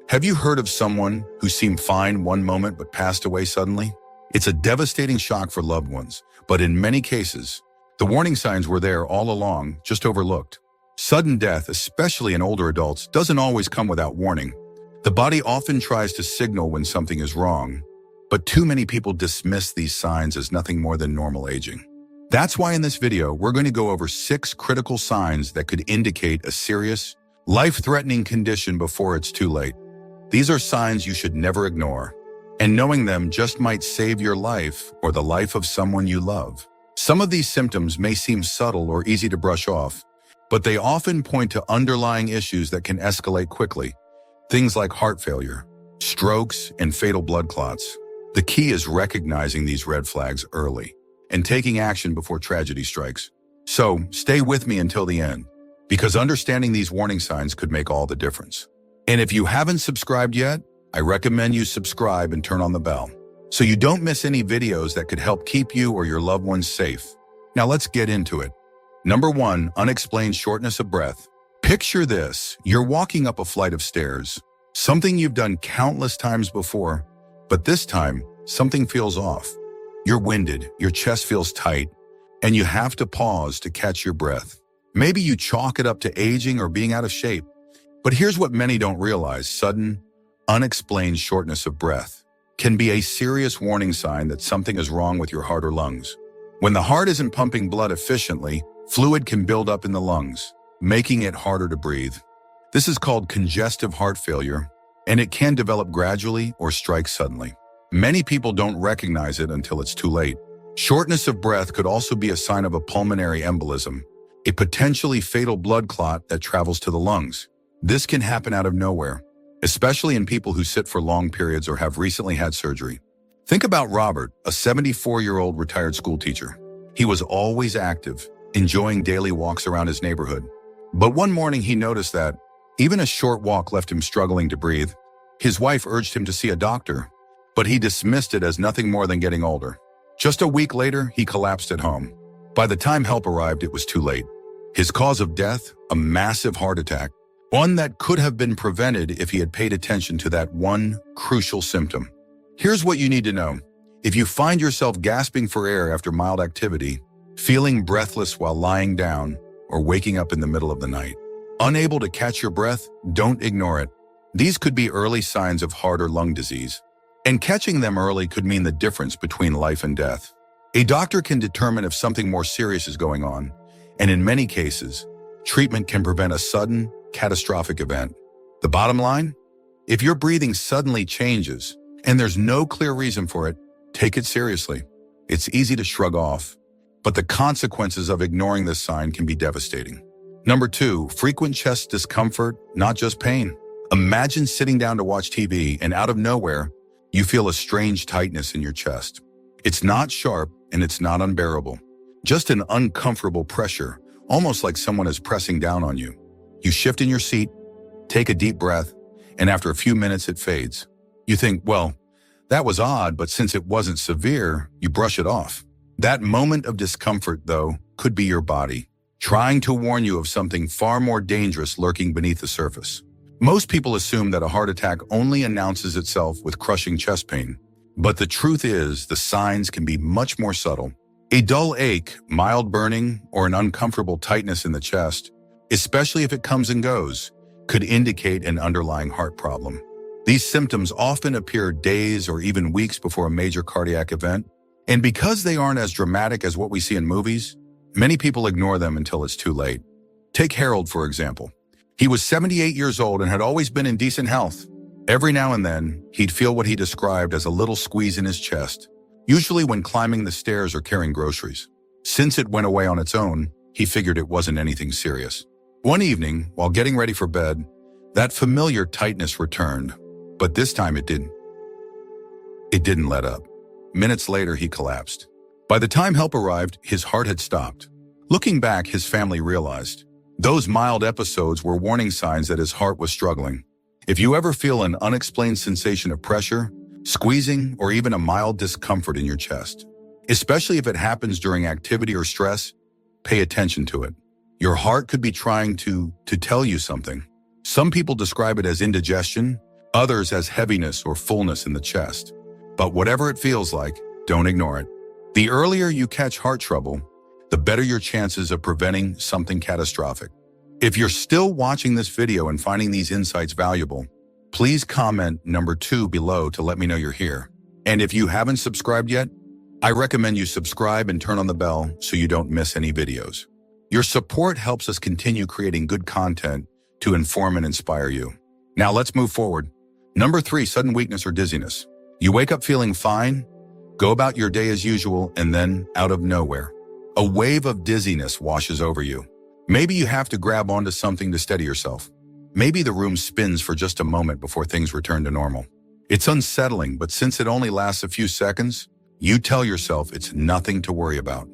Have you heard of someone who seemed fine one moment but passed away suddenly? It's a devastating shock for loved ones, but in many cases, the warning signs were there all along, just overlooked. Sudden death, especially in older adults, doesn't always come without warning. The body often tries to signal when something is wrong, but too many people dismiss these signs as nothing more than normal aging. That's why in this video, we're going to go over 6 critical signs that could indicate a serious, life-threatening condition before it's too late. These are signs you should never ignore, and knowing them just might save your life or the life of someone you love. Some of these symptoms may seem subtle or easy to brush off, but they often point to underlying issues that can escalate quickly. Things like heart failure, strokes, and fatal blood clots. The key is recognizing these red flags early and taking action before tragedy strikes. So, stay with me until the end, because understanding these warning signs could make all the difference. And if you haven't subscribed yet, I recommend you subscribe and turn on the bell, so you don't miss any videos that could help keep you or your loved ones safe. Now let's get into it. Number 1, unexplained shortness of breath. Picture this: you're walking up a flight of stairs, something you've done countless times before, but this time, something feels off. You're winded, your chest feels tight, and you have to pause to catch your breath. Maybe you chalk it up to aging or being out of shape. But here's what many don't realize: sudden, unexplained shortness of breath can be a serious warning sign that something is wrong with your heart or lungs. When the heart isn't pumping blood efficiently, fluid can build up in the lungs, making it harder to breathe. This is called congestive heart failure, and it can develop gradually or strike suddenly. Many people don't recognize it until it's too late. Shortness of breath could also be a sign of a pulmonary embolism, a potentially fatal blood clot that travels to the lungs. This can happen out of nowhere, especially in people who sit for long periods or have recently had surgery. Think about Robert, a 74-year-old retired school teacher. He was always active, enjoying daily walks around his neighborhood. But one morning he noticed that even a short walk left him struggling to breathe. His wife urged him to see a doctor, but he dismissed it as nothing more than getting older. Just a week later, he collapsed at home. By the time help arrived, it was too late. His cause of death, a massive heart attack, one that could have been prevented if he had paid attention to that one crucial symptom. Here's what you need to know. If you find yourself gasping for air after mild activity, feeling breathless while lying down, or waking up in the middle of the night, unable to catch your breath, don't ignore it. These could be early signs of heart or lung disease, and catching them early could mean the difference between life and death. A doctor can determine if something more serious is going on, and in many cases, treatment can prevent a sudden, catastrophic event. The bottom line? If your breathing suddenly changes, and there's no clear reason for it, take it seriously. It's easy to shrug off, but the consequences of ignoring this sign can be devastating. Number 2, frequent chest discomfort, not just pain. Imagine sitting down to watch TV and out of nowhere, you feel a strange tightness in your chest. It's not sharp and it's not unbearable. Just an uncomfortable pressure, almost like someone is pressing down on you. You shift in your seat, take a deep breath, and after a few minutes it fades. You think, well, that was odd, but since it wasn't severe, you brush it off. That moment of discomfort, though, could be your body trying to warn you of something far more dangerous lurking beneath the surface. Most people assume that a heart attack only announces itself with crushing chest pain. But the truth is, the signs can be much more subtle. A dull ache, mild burning, or an uncomfortable tightness in the chest, especially if it comes and goes, could indicate an underlying heart problem. These symptoms often appear days or even weeks before a major cardiac event, and because they aren't as dramatic as what we see in movies, many people ignore them until it's too late. Take Harold, for example. He was 78 years old and had always been in decent health. Every now and then, he'd feel what he described as a little squeeze in his chest, usually when climbing the stairs or carrying groceries. Since it went away on its own, he figured it wasn't anything serious. One evening, while getting ready for bed, that familiar tightness returned, but this time it didn't. It didn't let up. Minutes later, he collapsed. By the time help arrived, his heart had stopped. Looking back, his family realized those mild episodes were warning signs that his heart was struggling. If you ever feel an unexplained sensation of pressure, squeezing, or even a mild discomfort in your chest, especially if it happens during activity or stress, pay attention to it. Your heart could be trying to tell you something. Some people describe it as indigestion, others as heaviness or fullness in the chest. But whatever it feels like, don't ignore it. The earlier you catch heart trouble, the better your chances of preventing something catastrophic. If you're still watching this video and finding these insights valuable, please comment number 2 below to let me know you're here. And if you haven't subscribed yet, I recommend you subscribe and turn on the bell so you don't miss any videos. Your support helps us continue creating good content to inform and inspire you. Now let's move forward. Number 3, sudden weakness or dizziness. You wake up feeling fine, go about your day as usual, and then, out of nowhere, a wave of dizziness washes over you. Maybe you have to grab onto something to steady yourself. Maybe the room spins for just a moment before things return to normal. It's unsettling, but since it only lasts a few seconds, you tell yourself it's nothing to worry about.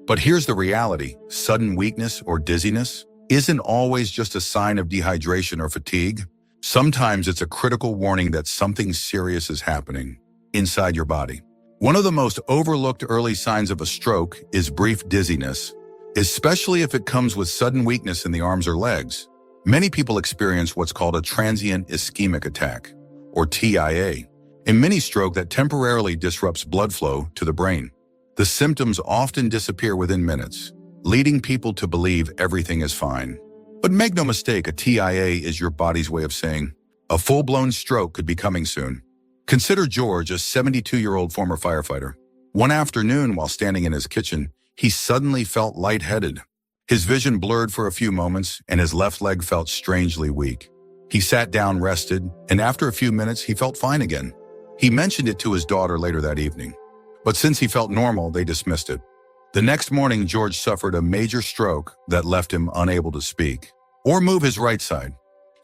But here's the reality: sudden weakness or dizziness isn't always just a sign of dehydration or fatigue. Sometimes it's a critical warning that something serious is happening inside your body. One of the most overlooked early signs of a stroke is brief dizziness, especially if it comes with sudden weakness in the arms or legs. Many people experience what's called a transient ischemic attack, or TIA, a mini stroke that temporarily disrupts blood flow to the brain. The symptoms often disappear within minutes, leading people to believe everything is fine. But make no mistake, a TIA is your body's way of saying, a full-blown stroke could be coming soon. Consider George, a 72-year-old former firefighter. One afternoon, while standing in his kitchen, he suddenly felt lightheaded. His vision blurred for a few moments, and his left leg felt strangely weak. He sat down, rested, and after a few minutes, he felt fine again. He mentioned it to his daughter later that evening. But since he felt normal, they dismissed it. The next morning, George suffered a major stroke that left him unable to speak or move his right side.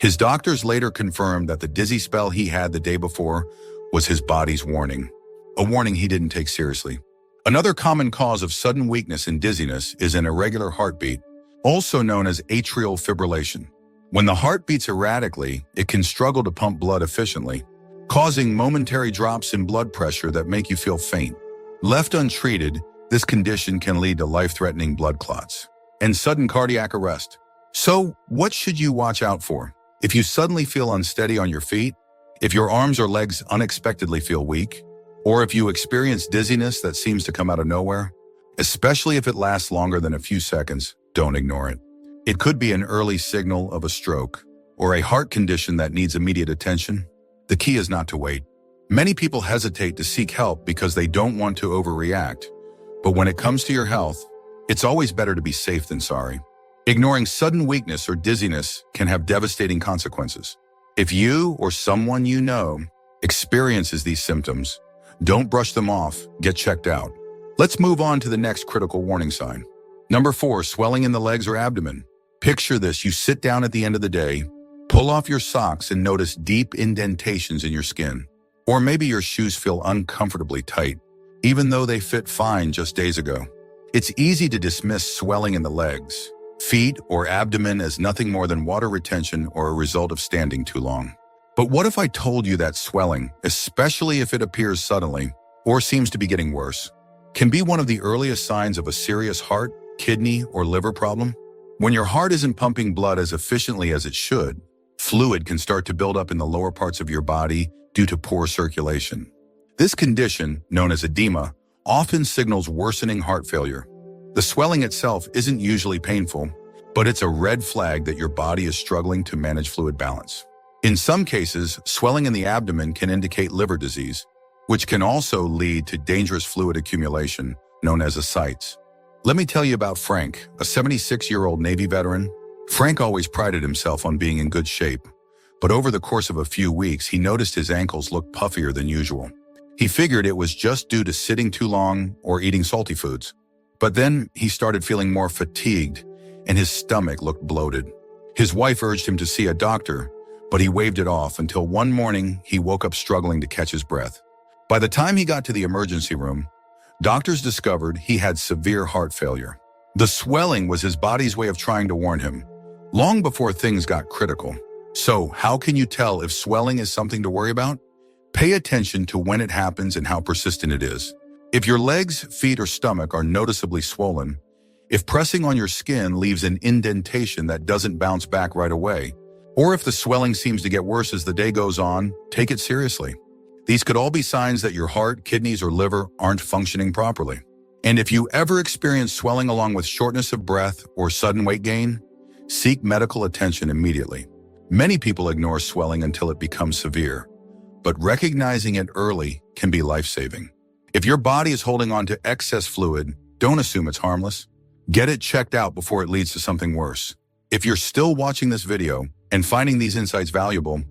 His doctors later confirmed that the dizzy spell he had the day before was his body's warning, a warning he didn't take seriously. Another common cause of sudden weakness and dizziness is an irregular heartbeat, also known as atrial fibrillation. When the heart beats erratically, it can struggle to pump blood efficiently, causing momentary drops in blood pressure that make you feel faint. Left untreated, this condition can lead to life-threatening blood clots and sudden cardiac arrest. So, what should you watch out for? If you suddenly feel unsteady on your feet, if your arms or legs unexpectedly feel weak, or if you experience dizziness that seems to come out of nowhere, especially if it lasts longer than a few seconds, don't ignore it. It could be an early signal of a stroke or a heart condition that needs immediate attention. The key is not to wait. Many people hesitate to seek help because they don't want to overreact. But when it comes to your health, it's always better to be safe than sorry. Ignoring sudden weakness or dizziness can have devastating consequences. If you or someone you know experiences these symptoms, don't brush them off, get checked out. Let's move on to the next critical warning sign. Number 4, swelling in the legs or abdomen. Picture this: you sit down at the end of the day, pull off your socks and notice deep indentations in your skin. Or maybe your shoes feel uncomfortably tight, even though they fit fine just days ago. It's easy to dismiss swelling in the legs, feet, or abdomen as nothing more than water retention or a result of standing too long. But what if I told you that swelling, especially if it appears suddenly or seems to be getting worse, can be one of the earliest signs of a serious heart, kidney, or liver problem? When your heart isn't pumping blood as efficiently as it should, fluid can start to build up in the lower parts of your body due to poor circulation. This condition, known as edema, often signals worsening heart failure. The swelling itself isn't usually painful, but it's a red flag that your body is struggling to manage fluid balance. In some cases, swelling in the abdomen can indicate liver disease, which can also lead to dangerous fluid accumulation, known as ascites. Let me tell you about Frank, a 76-year-old Navy veteran. Frank always prided himself on being in good shape, but over the course of a few weeks, he noticed his ankles looked puffier than usual. He figured it was just due to sitting too long or eating salty foods. But then he started feeling more fatigued, and his stomach looked bloated. His wife urged him to see a doctor, but he waved it off until one morning he woke up struggling to catch his breath. By the time he got to the emergency room, doctors discovered he had severe heart failure. The swelling was his body's way of trying to warn him, long before things got critical. So, how can you tell if swelling is something to worry about? Pay attention to when it happens and how persistent it is. If your legs, feet, or stomach are noticeably swollen, if pressing on your skin leaves an indentation that doesn't bounce back right away, Or if the swelling seems to get worse as the day goes on, take it seriously. These could all be signs that your heart, kidneys, or liver aren't functioning properly. And if you ever experience swelling along with shortness of breath or sudden weight gain, seek medical attention immediately. Many people ignore swelling until it becomes severe, but recognizing it early can be life-saving. If your body is holding on to excess fluid, don't assume it's harmless. Get it checked out before it leads to something worse. If you're still watching this video and finding these insights valuable,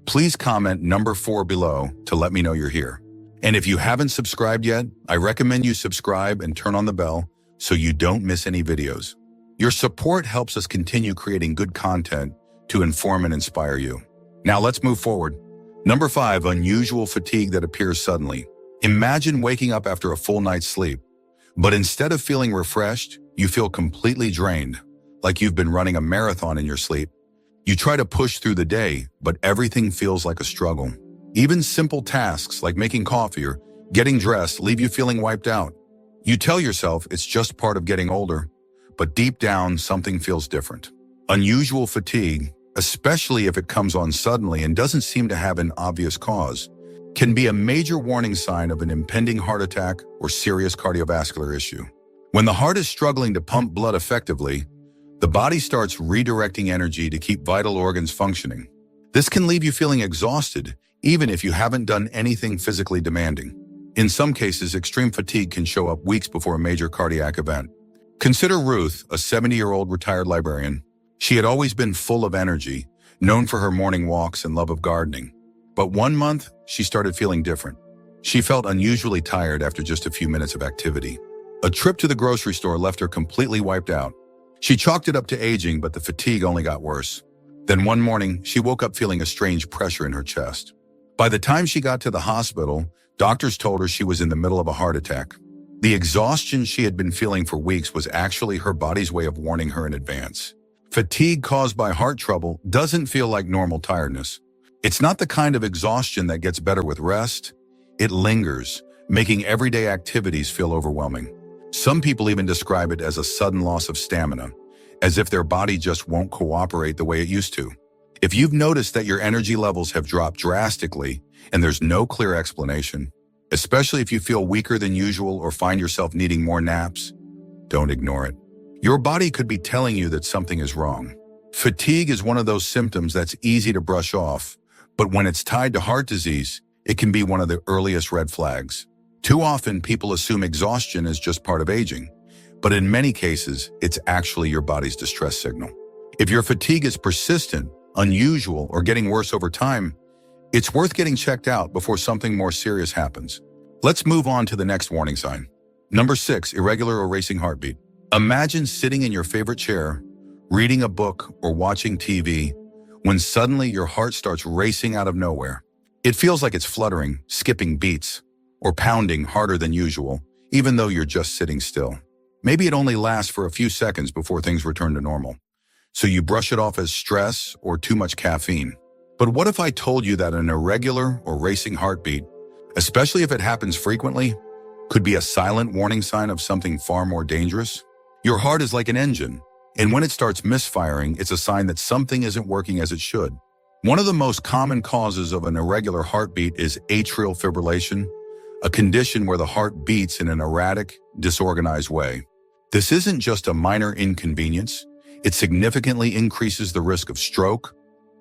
please comment number 4 below to let me know you're here. And if you haven't subscribed yet, I recommend you subscribe and turn on the bell so you don't miss any videos. Your support helps us continue creating good content to inform and inspire you. Now let's move forward. Number 5, unusual fatigue that appears suddenly. Imagine waking up after a full night's sleep, but instead of feeling refreshed, you feel completely drained, like you've been running a marathon in your sleep. You try to push through the day, but everything feels like a struggle. Even simple tasks like making coffee or getting dressed leave you feeling wiped out. You tell yourself it's just part of getting older, but deep down, something feels different. Unusual fatigue, especially if it comes on suddenly and doesn't seem to have an obvious cause, can be a major warning sign of an impending heart attack or serious cardiovascular issue. When the heart is struggling to pump blood effectively, the body starts redirecting energy to keep vital organs functioning. This can leave you feeling exhausted, even if you haven't done anything physically demanding. In some cases, extreme fatigue can show up weeks before a major cardiac event. Consider Ruth, a 70-year-old retired librarian. She had always been full of energy, known for her morning walks and love of gardening. But one month, she started feeling different. She felt unusually tired after just a few minutes of activity. A trip to the grocery store left her completely wiped out. She chalked it up to aging, but the fatigue only got worse. Then one morning, she woke up feeling a strange pressure in her chest. By the time she got to the hospital, doctors told her she was in the middle of a heart attack. The exhaustion she had been feeling for weeks was actually her body's way of warning her in advance. Fatigue caused by heart trouble doesn't feel like normal tiredness. It's not the kind of exhaustion that gets better with rest. It lingers, making everyday activities feel overwhelming. Some people even describe it as a sudden loss of stamina, as if their body just won't cooperate the way it used to. If you've noticed that your energy levels have dropped drastically and there's no clear explanation, especially if you feel weaker than usual or find yourself needing more naps, don't ignore it. Your body could be telling you that something is wrong. Fatigue is one of those symptoms that's easy to brush off, but when it's tied to heart disease, it can be one of the earliest red flags. Too often, people assume exhaustion is just part of aging, but in many cases, it's actually your body's distress signal. If your fatigue is persistent, unusual, or getting worse over time, it's worth getting checked out before something more serious happens. Let's move on to the next warning sign. Number 6, irregular or racing heartbeat. Imagine sitting in your favorite chair, reading a book or watching TV, when suddenly your heart starts racing out of nowhere. It feels like it's fluttering, skipping beats, or pounding harder than usual, even though you're just sitting still. Maybe it only lasts for a few seconds before things return to normal, so you brush it off as stress or too much caffeine. But what if I told you that an irregular or racing heartbeat, especially if it happens frequently, could be a silent warning sign of something far more dangerous? Your heart is like an engine, and when it starts misfiring, it's a sign that something isn't working as it should. One of the most common causes of an irregular heartbeat is atrial fibrillation, a condition where the heart beats in an erratic, disorganized way. This isn't just a minor inconvenience. It significantly increases the risk of stroke,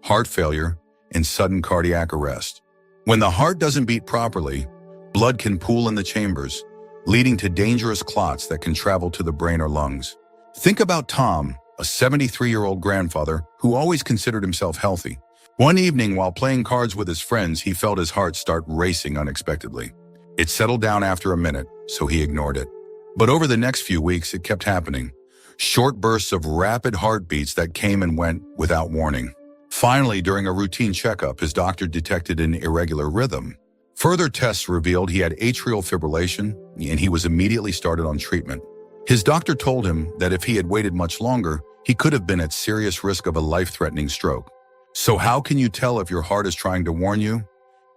heart failure, and sudden cardiac arrest. When the heart doesn't beat properly, blood can pool in the chambers, leading to dangerous clots that can travel to the brain or lungs. Think about Tom, a 73-year-old grandfather who always considered himself healthy. One evening, while playing cards with his friends, he felt his heart start racing unexpectedly. It settled down after a minute, so he ignored it. But over the next few weeks, it kept happening. Short bursts of rapid heartbeats that came and went without warning. Finally, during a routine checkup, his doctor detected an irregular rhythm. Further tests revealed he had atrial fibrillation, and he was immediately started on treatment. His doctor told him that if he had waited much longer, he could have been at serious risk of a life-threatening stroke. So how can you tell if your heart is trying to warn you?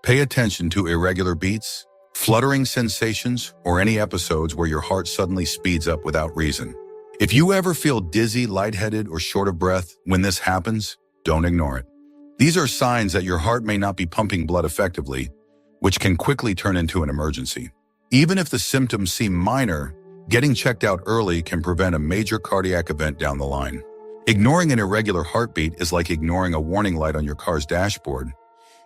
Pay attention to irregular beats, fluttering sensations, or any episodes where your heart suddenly speeds up without reason. If you ever feel dizzy, lightheaded, or short of breath when this happens, don't ignore it. These are signs that your heart may not be pumping blood effectively, which can quickly turn into an emergency. Even if the symptoms seem minor, getting checked out early can prevent a major cardiac event down the line. Ignoring an irregular heartbeat is like ignoring a warning light on your car's dashboard.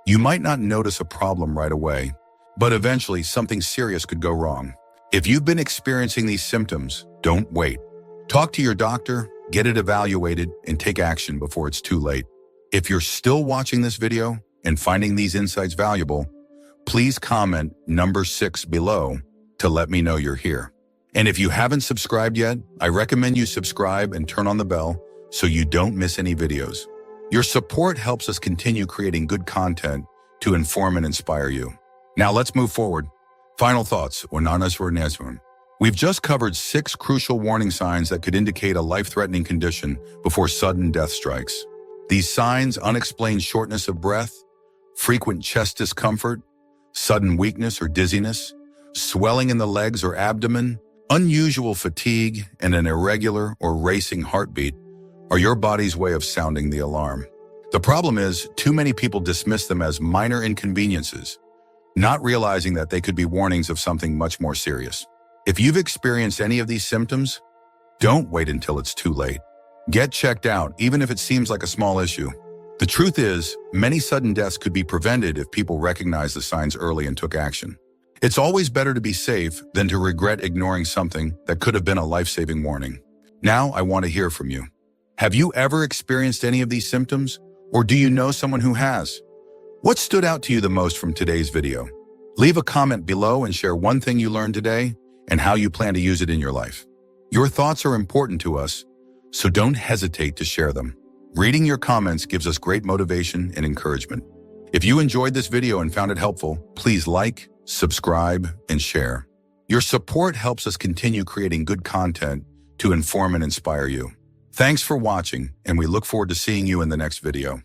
You might not notice a problem right away, but eventually something serious could go wrong. If you've been experiencing these symptoms, don't wait. Talk to your doctor, get it evaluated, and take action before it's too late. If you're still watching this video and finding these insights valuable, please comment number 6 below to let me know you're here. And if you haven't subscribed yet, I recommend you subscribe and turn on the bell so you don't miss any videos. Your support helps us continue creating good content to inform and inspire you. Now let's move forward. Final thoughts. We've just covered 6 crucial warning signs that could indicate a life-threatening condition before sudden death strikes. These signs: unexplained shortness of breath, frequent chest discomfort, sudden weakness or dizziness, swelling in the legs or abdomen, unusual fatigue, and an irregular or racing heartbeat, are your body's way of sounding the alarm. The problem is, too many people dismiss them as minor inconveniences, not realizing that they could be warnings of something much more serious. If you've experienced any of these symptoms, don't wait until it's too late. Get checked out, even if it seems like a small issue. The truth is, many sudden deaths could be prevented if people recognized the signs early and took action. It's always better to be safe than to regret ignoring something that could have been a life-saving warning. Now, I want to hear from you. Have you ever experienced any of these symptoms, or do you know someone who has? What stood out to you the most from today's video? Leave a comment below and share one thing you learned today and how you plan to use it in your life. Your thoughts are important to us, so don't hesitate to share them. Reading your comments gives us great motivation and encouragement. If you enjoyed this video and found it helpful, please like, subscribe, and share. Your support helps us continue creating good content to inform and inspire you. Thanks for watching, and we look forward to seeing you in the next video.